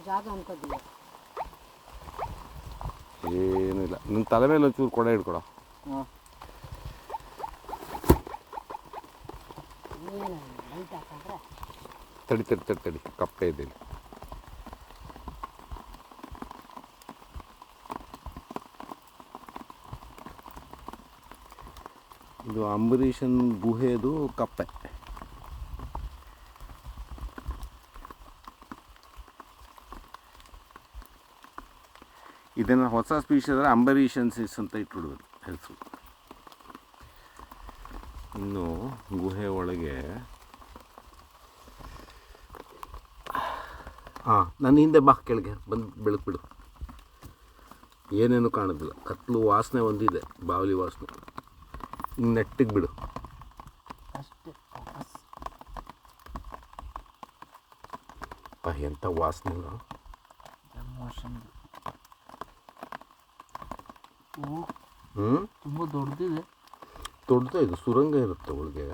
ಜಾಗ ಅನ್ಕೋತೀವಿ. ಏನೂ ಇಲ್ಲ. ನಿನ್ನ ತಲೆ ಮೇಲೆ ಒಂಚೂರು ಕೊಡೆ ಹಿಡ್ಕೊಡ. ಹಾಂ ಏನು ಲೈಟ್ ಹಾಕೊಂಡ್ರೆ ತಡಿ ಕಪ್ಪೆ ಇದೆ. ಇದು ಅಂಬರೀಷನ್ ಗುಹೆದು ಕಪ್ಪೆ. ಇದನ್ನು ಹೊಸ ಸ್ಪೀಷೀಸ್ ಅಂದರೆ ಅಂಬರೀಷನ್ಸಿಸ್ ಅಂತ ಇಟ್ಬಿಡ್ಬೇಕು ಹೆಸರು. ಇನ್ನು ಗುಹೆ ಒಳಗೆ ನನ್ನ ಹಿಂದೆ ಬಾ, ಕೆಳಗೆ ಬಂದು ಬೆಳಕು. ಏನೇನು ಕಾಣೋದಿಲ್ಲ, ಕತ್ಲು ವಾಸನೆ ಒಂದಿದೆ, ಬಾವಲಿ ವಾಸನೆ. ಹಿಂಗೆ ನೆಟ್ಟಿಗೆ ಬಿಡು ಅಷ್ಟೇ. ಎಂಥ ವಾಸನೆ. ತುಂಬ ದೊಡ್ಡದಿದೆ. ದೊಡ್ಡದು ಇದು ಸುರಂಗ ಇರುತ್ತೆ ಒಳಗೆ.